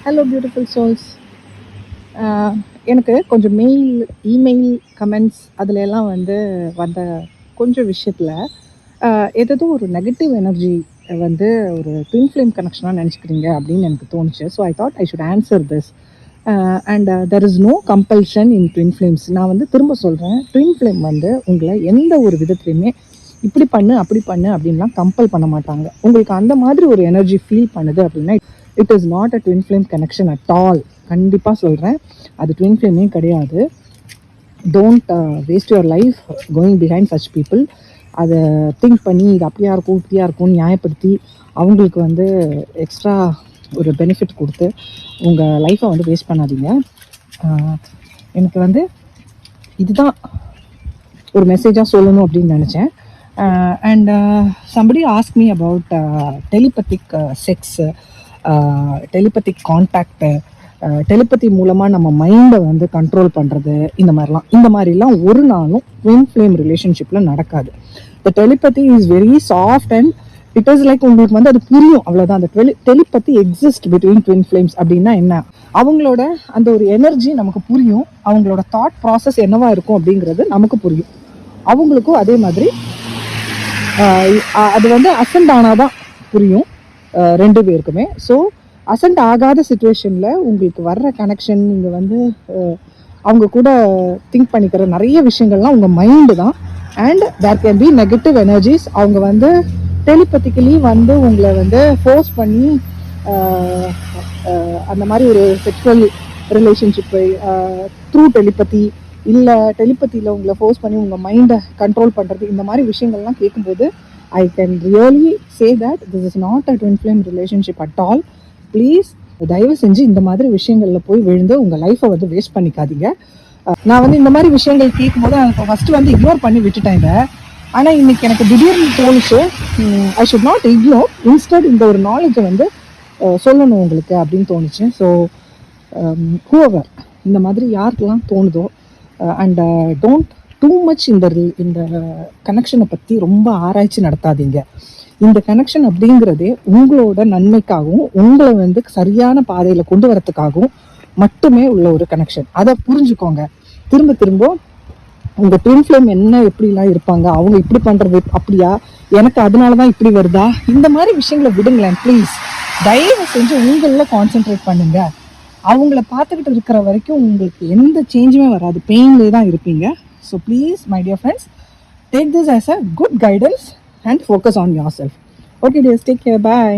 Hello beautiful souls. எனக்கு கொஞ்சம் email comments அதில் எல்லாம் வந்த கொஞ்சம் விஷயத்தில் ஏதோ ஒரு நெகட்டிவ் எனர்ஜி ஒரு ட்வின் ஃப்ளேம் கனெக்ஷனாக நினச்சிக்கிறீங்க அப்படின்னு எனக்கு தோணுச்சு. So I thought I should answer this. And there is no compulsion in twin flames. நான் திரும்ப சொல்கிறேன், ட்வின் ஃப்ளேம் உங்களை எந்த ஒரு விதத்துலையுமே இப்படி பண்ணு அப்படி பண்ணு அப்படின்லாம் கம்பல் பண்ண மாட்டாங்க. உங்களுக்கு அந்த மாதிரி ஒரு எனர்ஜி ஃபீல் பண்ணுது அப்படின்னா it is not a twin flame connection at all. கண்டிப்பாக சொல்கிறேன், அது ட்வின் ஃப்ளேமே கிடையாது. Don't waste your life going behind such people. அதை திங்க் பண்ணி இது அப்படியா இருக்கும் இப்படியா இருக்கும்னு நியாயப்படுத்தி அவங்களுக்கு எக்ஸ்ட்ரா ஒரு பெனிஃபிட் கொடுத்து உங்கள் லைஃப்பை வேஸ்ட் பண்ணாதீங்க. எனக்கு இதுதான் ஒரு மெசேஜாக சொல்லணும் அப்படின்னு நினச்சேன். And somebody asked me about telepathic sex, telepathic contact, telepathy மூலமாக நம்ம மைண்டை கண்ட்ரோல் பண்ணுறது, இந்த மாதிரிலாம் ஒரு நாளும் ட்வின் ஃப்ளேம் ரிலேஷன்ஷிப்பில் நடக்காது. The telepathy is very soft and it is like உங்களுக்கு அது புரியும், அவ்வளோதான். அந்த telepathy exist between twin flames அப்படின்னா என்ன, அவங்களோட அந்த ஒரு எனர்ஜி நமக்கு புரியும், அவங்களோட தாட் ப்ராசஸ் என்னவா இருக்கும் அப்படிங்கிறது நமக்கு புரியும். அவங்களுக்கும் அதே மாதிரி அது அசெண்ட் ஆனாதான் புரியும் ரெண்டு பேருக்குமே. ஸோ அசெண்ட் ஆகாத சுச்சுவேஷனில் உங்களுக்கு வர்ற கனெக்ஷன், நீங்கள் அவங்க கூட திங்க் பண்ணிக்கிற நிறைய விஷயங்கள்லாம் உங்கள் மைண்டு தான். And there can be negative energies. அவங்க டெலிபத்திக்கலி உங்களை ஃபோர்ஸ் பண்ணி அந்த மாதிரி ஒரு செக்ஷுவல் ரிலேஷன்ஷிப்பை த்ரூ டெலிபதி இல்லை டெலிபதியில் உங்களை ஃபோர்ஸ் பண்ணி உங்கள் மைண்டை கண்ட்ரோல் பண்ணுறது, இந்த மாதிரி விஷயங்கள்லாம் கேட்கும்போது I can really say that this is not a twin flame relationship at all. Please தயவு செஞ்சு இந்த மாதிரி விஷயங்களில் போய் விழுந்து உங்கள் லைஃப்பை வேஸ்ட் பண்ணிக்காதீங்க. நான் இந்த மாதிரி விஷயங்கள் கேட்கும்போது ஃபஸ்ட்டு இக்னோர் பண்ணி விட்டுட்டேன் இதை. ஆனால் இன்னைக்கு எனக்கு திடீர்னு தோணுச்சு, I should not ignore, instead இந்த ஒரு நாலேஜை சொல்லணும் உங்களுக்கு அப்படின்னு தோணுச்சு. ஸோ ஹூஎவர் இந்த மாதிரி யாருக்கெல்லாம் தோணுதோ, அண்ட் டோன்ட் டூ மச் இந்த கனெக்ஷனை பற்றி ரொம்ப ஆராய்ச்சி நடத்தாதீங்க. இந்த கனெக்ஷன் அப்படிங்கிறதே உங்களோட நன்மைக்காகவும் உங்களை சரியான பாதையில் கொண்டு வரத்துக்காகவும் மட்டுமே உள்ள ஒரு கனெக்ஷன். அதை புரிஞ்சுக்கோங்க. திரும்ப திரும்ப உங்கள் ட்வின் ஃப்ளேம் என்ன எப்படிலாம் இருப்பாங்க, அவங்க இப்படி பண்ணுறது அப்படியா, எனக்கு அதனால தான் இப்படி வருதா, இந்த மாதிரி விஷயங்களை விடுங்களேன் ப்ளீஸ். தயவு செஞ்சு உங்களில் கான்சென்ட்ரேட் பண்ணுங்க. அவங்கள பார்த்துக்கிட்டு இருக்கிற வரைக்கும் உங்களுக்கு எந்த சேஞ்சுமே வராது, பெயின்லேயே தான் இருப்பீங்க. So please my dear friends, take this as a good guidance and focus on yourself. Okay dears, take care, bye.